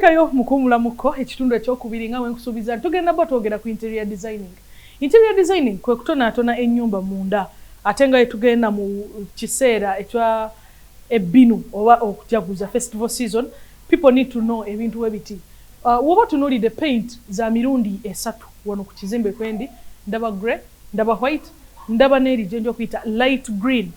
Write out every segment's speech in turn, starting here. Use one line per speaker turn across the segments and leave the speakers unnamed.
Tandikayo mukumula muko ekitundu ekyokubiri nga wenkusuubiza tugenda twogera ku interior designing. Interior designing kwe kutonaatona ennyumba munda ate nga tugenda mu kiseera ekya ebbinu oba okujaguza festival season. People need to know ebintu webiti. Woba tunuulidde paint za mirundi esatu wano ku kizimbe kwendi, ndaba grey, ndaba white, ndaba neeri gye okuyita light green.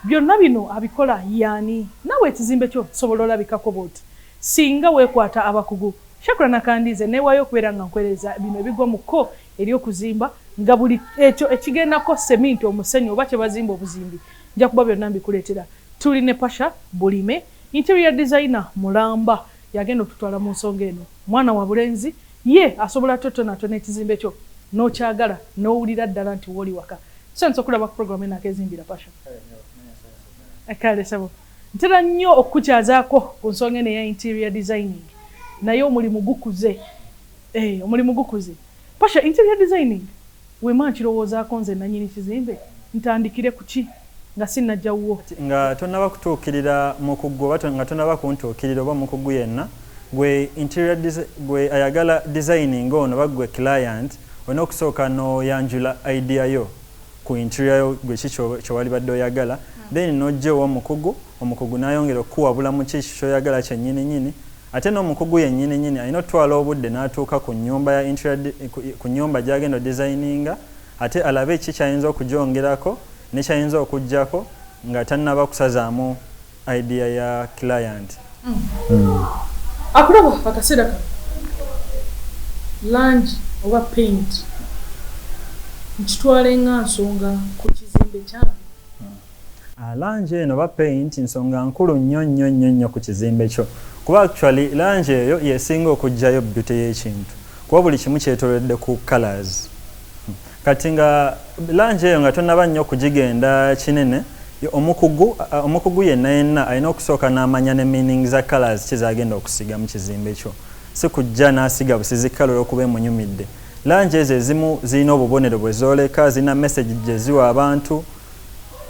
Byonna bino abikola yani nawe ekizimbe kyo sobola olabikako bwoti singa weekwata abakugu. Shakura nakandize neewayo okubeera nga nkwereza bino ebigwa mu kko ery'okuzimba nga buli ekyo ekigendako seminti omusenyu oba kye bazimba obuzimbi nja kuba byonna mbikuleetera. Tuli ne Pasha Bulime, interior designer mulamba, yagenda okututwala mu nsonga eno. Mwana wa bulenzi ye asobola totonaatona ekizimbe kyo n'okyagala n'owulira ddala nti woli waka. Sense okulaba ku program eno Akeezimbira Pasha. Akale sabo. Ntera nnyo okukyazaako ku nsonga eno ya interior designing. Naye omulimu gukuze. Omulimu gukuze. Pasha, interior designing wema nkirowoozaako nze nannyini kizimbe ntandikire ku ki nga sinnajjawwo.
Nga tonnaba kutuukirira mukugu oba nga tonnaba kuntuukirira oba mukugu yenna gwe ayagala designing ono oba gwe client olina okusooka n'oyanjula idea yo ku interior yo gwe ki kyewali badde oyagala. Then n'ojjewo omukugu n'ayongera okuwabula mu ki kyoyagala kyennyini ate n'omukugu yennyini alina otwala obudde n'atuuka ku nnyumba ya ku nnyumba gy'agenda designinga ate alabe ki kyayinza okugyongerako ne kyayinza okuggyako nga tannaba kusazaamu idea ya client.
Akulaba akaseera kano langi oba paint nkitwale nga nsonga ku kizimbe kyange.
Langi eno oba paint nsonga nkulu nnyo ku kizimbe kyo kuba actually langi eyo yesinga okugjayo beauty y'ekintu kuba buli kimu kyetoledde ku colors. Kati nga langi eyo nga tonnaba nnyo okugigenda kinene omukugu yenna alina okusooka n'amanya ne meaning za colors kizagenda okusiga mu kizimbe kyo, si kujja n'asiga busizikala olw'okuba emunyumidde. Langi ezo ezimu zirina obubonero bwe zooleka, zirina message gye ziwa abantu,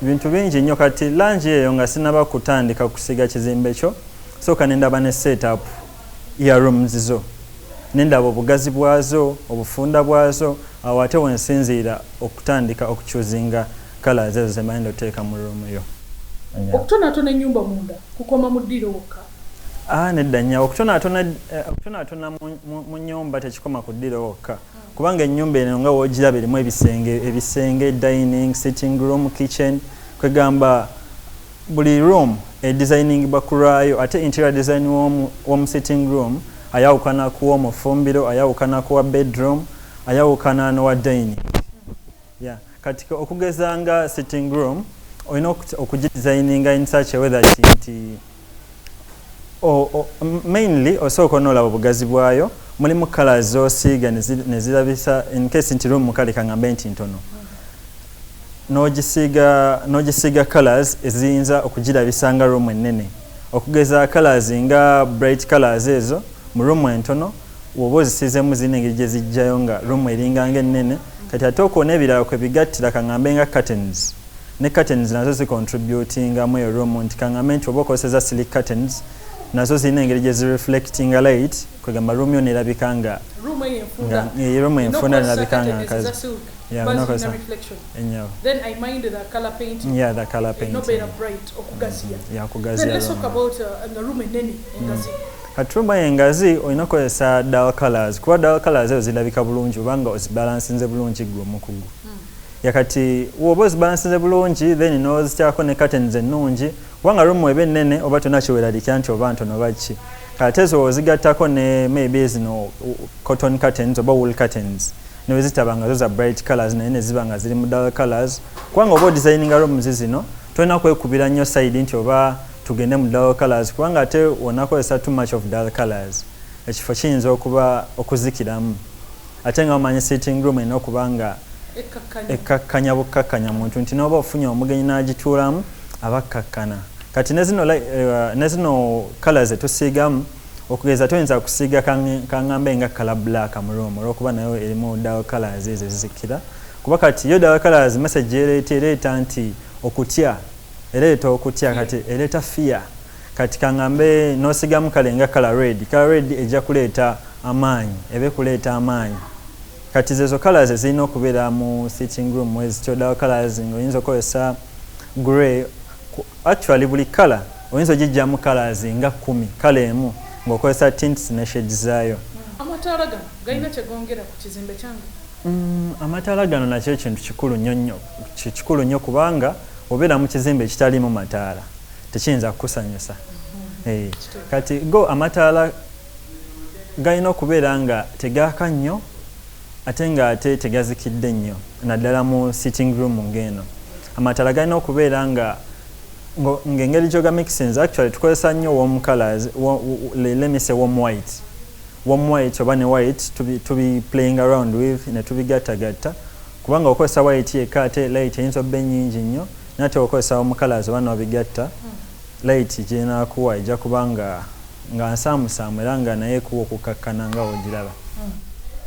bintu bingi nnyo. Kati langi eyo nga sinaba kutandika kusiga kizimbe kyo sooka nendaba ne set up ya rooms zo, nendaba obugazi bwazo, obufunda bwazo, awo ate wensinziira okutandika okukyuzinga colors ezo ze mbayinza oteeka mu room yo.
Okutonaatona ennyumba munda kukoma mu ddiro wokka?
Nedda nnyo. Okutonaatona mu nnyumba tekikoma ku ddiro wokka kubanga ennyumba eno nga woogiraba erimu ebisenge dining, sitting room, kitchen, kwegamba buli room edesigningibwa ku lwayo. Ate interior design w'omu sitting room ayawukana kuwa omufumbiro, ayawukana kuwa bedroom, ayawukana n'owa dining. Kati okugeza nga sitting room olina okugidesigninga in such a way that nti mainly osooka onoolaba obugazi bwayo, mulimu colors z'osiiga ne zirabisa in case nti room kale kaŋŋambe nti ntono n'ogisiiga colors eziyinza okugirabisa nga room ennene. Okugeza colors nga bright colors ezo mu room entono woba ozisiizemu zirina engeri gye zijjayo nga room eringa ng'ennene. Kati ate okoona ebirala kwe bigattira kaŋŋambe nga curtains, ne curtains nazo zicontributingamu eyo room nti kaŋŋambe nti oba okozesa silk curtains nazo zirina engeri gye zireflectinga light kwegamba room yonna erabika nga room enfunda nerabika nga nkazi.
Then I mind the color painting.
The color painting.
No better bright okugazia.
Okugazia.
Then let's talk about the room enene engazi.
Kati room engazi olina okukozesa dull colors kuba dull colors ezo zirabika bulungi obanga ozibalansinze bulungi gwe omukugu. Yakati woba ozibalansinze bulungi then n'ozityako ne curtains ennungi kubanga room eba ennene oba tonakiweraliikya nti oba ntono oba ki. Kati ezo ozigattako ne maybe zino cotton curtains oba wool curtains ne wezitaba nga zo za bright colors naye ne ziba nga ziri mu dull colors kubanga oba odesigninga rooms zino tolina kwekubira nnyo side nti oba tugende mu dull colors kubanga ate onakozesa too much of dull colors ekifo kiyinza okuba okuzikiramu. Ate nga omanyi sitting room erina okuba nga ekkakkanya bukkakkanya muntu nti n'oba ofunye omugenyi n'agituulamu aba akkakkana. Kati ne zino colors zetusiigamu okugeza toyinza kusiiga kaŋŋambe nga kala black mu room olw'okuba nayo erimu dull colors ezo ezizikira kuba kati yo dull colors message ereeta nti okutya ereeta okutya kati ereeta fear. kati kangambe n'osigamu kale nga kala red ejja kuleeta amaanyi ebe kuleeta amaanyi kati zezo colors zirina okubeera mu sitting room ezityo dawa colors ng'oyinza okukozesa grey actually buli color oyinza ogijjamu colors nga 10 kala emu ng'okozesa tints ne shades zaayo.
Amataala gano galina kyegongera ku kizimbe kyange?
Amataala gano nakyo kintu kikulu nnyo kubanga obeera mu kizimbe ekitaliimu mataala tekiyinza kukusanyusa. Kati go amataala galina okubeera nga tegaaka nnyo ate ng'ate tegazikidde nnyo naddala mu sitting room ng'eno. Amataala galina okubeera ng'engeri gyoga mixins actually tukozesa nnyo warm colors let me say warm white oba ne white to be playing around with ne tubigattagatta kubanga okozesa white yekka ate light eyinza obba ennyingi nnyo nate okozesa warm colors oba n'obigatta light gyenaakuwa ejja kubanga nga nsaamusaamu era nga naye kuwa okukakkana nga wogiraba.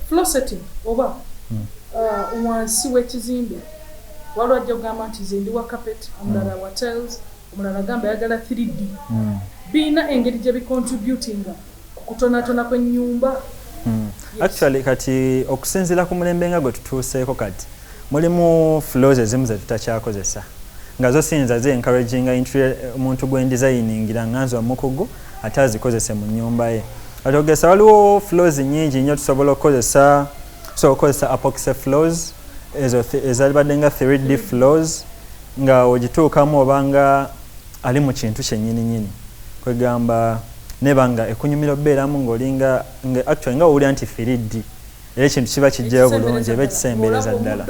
Floor setting oba wansi w'ekizimbe waliwo ajja kugamba nti nze ndi wa carpet omulala wa tiles omulala agamba ayagala 3D biina engeri gye bicontributinga ku kutonatona kw'ennyumba.
Actually kati okusinziira ku mulembe nga gwe tutuuseeko kati mulimu floors ezimu ze tutakyakozesa nga zo siyinza encouraginga omuntu gwendizayiningira nganzi omukugu ate azikozese mu nnyumba ye. Kati ogesa waliwo floors nnyingi nnyo tusobola okukozesa epoxy floors ezalibadde nga 3D floors nga ogituukamu obanga ali mu kintu kyennyininyini kwegamba nebanga ekunyumira obeeramu ng'olinga actually nga owulira nti 3D era ekintu kiba kijjayo bulungi eba ekisembereza ddala.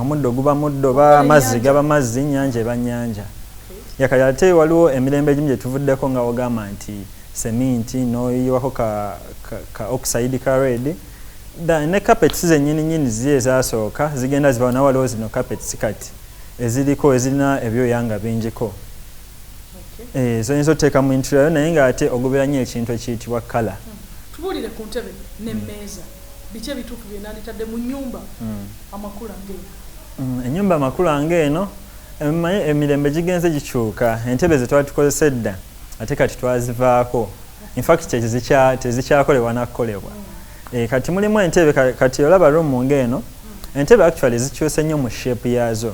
Omuddo guba muddo oba amazzi gaba mazzi nnyanja eba nnyanja. Yakati ate waliwo emirembe egimu gye tuvuddeko nga wagamba nti seminti n'oyiwako ka oxide ka red ne carpets zennyininyini ziri ezasooka zigenda zibawo nawo waliwo zino carpets kati ezirina ebyoya nga bingiko. Zo yinza oteeka mu interior naye ng'ate ogoberera nnyo ekintu ekiyitibwa kala.
Tubuulire ku ntebe n'emmeeza biki ebituufu bye nanditadde mu nnyumba amakulu ng'eno?
Ennyumba amakulu ng'eno emirembe gigenze gikyuka. Entebe ze twali tukozesa edda ate kati twazivaako. In fact tezikyakolebwa nakukolebwa. Kati mulimu entebe kati olaba room ng'eno entebe actually zikyuse nnyo mu shape yazo.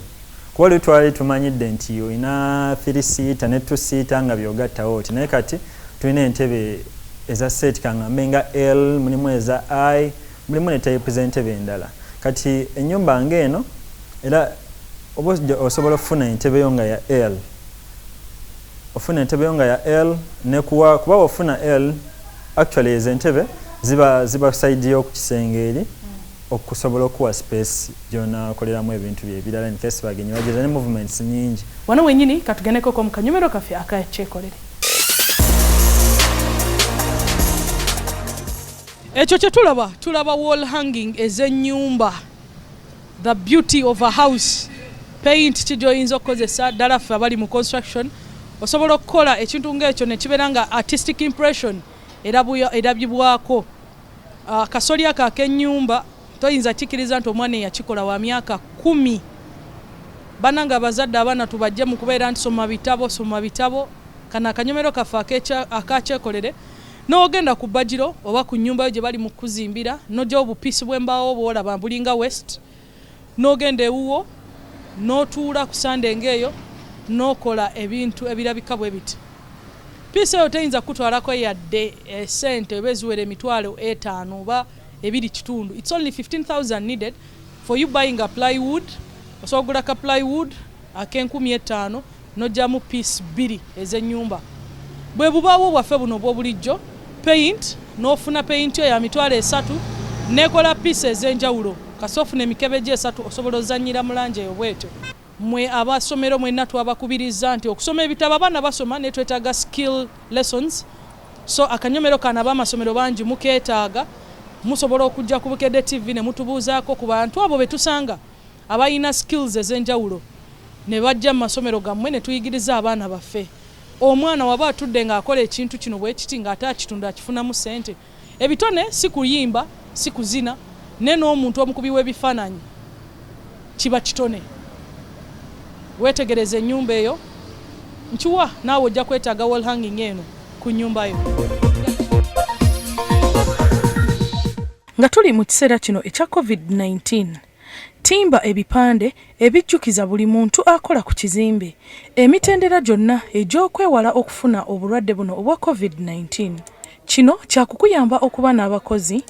Kuba twali tumanyidde nti olina 3-seater ne 2-seater nga byogattawo oti naye kati tulina entebe eza set kangambe nga L mulimu eza I mulimu ne type z'entebe endala. Kati ennyumba ng'eno era oba osobola okufuna entebe yo nga ya L ofuna entebe yo nga ya L ne kuba ofuna L actually ezo entebe ziba side yo ku kisenge eri okusobola okuwa space gy'onaakoleramu ebintu bye ebirala in case bagenyi bageza ne movements nyingi.
Wano wennyini katugendeko mu kanyumero kaffe akakyekolere. Ekyo kye tulaba wall hanging ez'ennyumba, the beauty of a house. Paint kijoyinza okukozesa ddala ffe abali mu construction osobola okukola ekintu ng'ekyo ne kibeera nga artistic impression erabibwako. Kasolya kak'ennyumba toyinza kikiriza nti omwana yakikola wa myaka 10. Bananga abazadde abaana tubajje mu kubeera nti soma bitabo kana akanyomero kaffe akakyekolere n'ogenda ku bbagiro oba ku nnyumba yo gye bali mu kuzimbira n'ojja obupiisi bw'embaawo bw'olaba Mbulinga West n'ogenda ewuwo n'otuula ku sandenge eyo n'okola ebintu ebirabika bwe biti. Piisi eyo teyinza kutwalako yadde sente oba eziwera emitwalo 5 oba 2.5. It's only 15,000 needed for you buying a plywood. Osobola ka plywood ak'N5000 n'ojjamu piece 2 ez'ennyumba. Bwe bubaawo bwaffe buno obw'obulijjo paint n'ofuna paint yo ya mitwalo 3 n'ekola piece ez'enjawulo kasoofu n'emikebe gye 3 osobola ozannyira mu langi eyo bwetyo. Mwe abasomero mwenna twabakubiriza nti okusoma ebitabo abaana basoma ne twetaaga skill lessons. So akanyomero kana abamasomero bangi mukeetaaga musobola okujja ku Bukedde TV ne mutubuuzaako ku bantu abo betusanga abayina skills ez'enjawulo ne bajja mu masomero gammwe ne tuyigiriza abaana baffe. Omwana waba atudde ng'akola ekintu kino bwe kiti ng'ate akitunda akifunamu ssente. Ebitone si kuyimba si kuzina ne n'omuntu omukubi w'ebifaananyi kiba kitone. Wetegereze ennyumba eyo nkiwa naawe ojja kwetaaga wall hanging eno ku nnyumba yo. Nga tuli mu kiseera kino ekya COVID-19, timba ebipande ebijjukiza buli muntu akola ku kizimbe emitendera gyonna egy'okwewala okufuna obulwadde buno obwa COVID-19. Kino kyakukuyamba okuba n'abakozi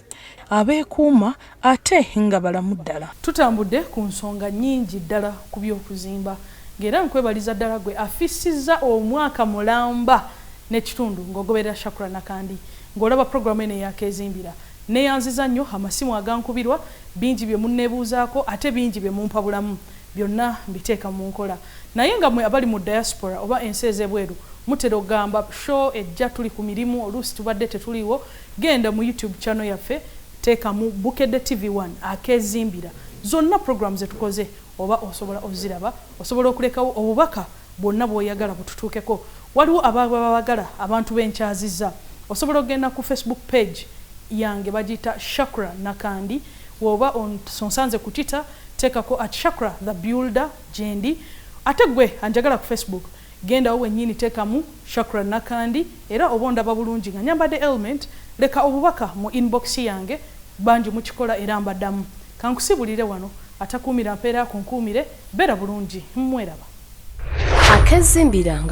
abeekuuma ate nga balamu ddala. Tutambudde ku nsonga nnyingi ddala ku by'okuzimba, ng'era nkwebaliza ddala gwe afisizza omwaka mulamba n'ekitundu ng'ogoberera Shakura Nakandi ng'olaba programu eno ey'Akeezimbira. Neyanziza nnyo amasimu agankubirwa, bingi bye munneebuuzaako ate bingi bye mumpa bulamu, byonna mbiteeka mu nkola. Naye nga mmwe abali mu diaspora oba ensi ez'ebweru mutera okugamba show ejja tuli ku mirimu, oluusi tubadde tetuliiwo, genda mu YouTube channel yaffe, teeka mu Bukedde TV1 Akeezimbira, zonna program ze tukoze oba osobola oziraba, osobola okulekawo obubaka bwonna bw'oyagala bututuukeko. Waliwo abagala abantu b'enkyazizza, osobola okugenda ku Facebook page yange bagita Shakura Nakandi, woba sonsanze ku Twitter tekako @Shakura the Builder jendi, ate gwe anjagala ku Facebook genda wowe nyini tekamu Shakura Nakandi, era obondaba bulungi nga nyambadde element, leka obubaka mu inbox yange banji mukikola era mbaddamu. Kankusibulire wano atakuumira mpeera kunkuumire bera bulungi, mmweraba.
Akeezimbira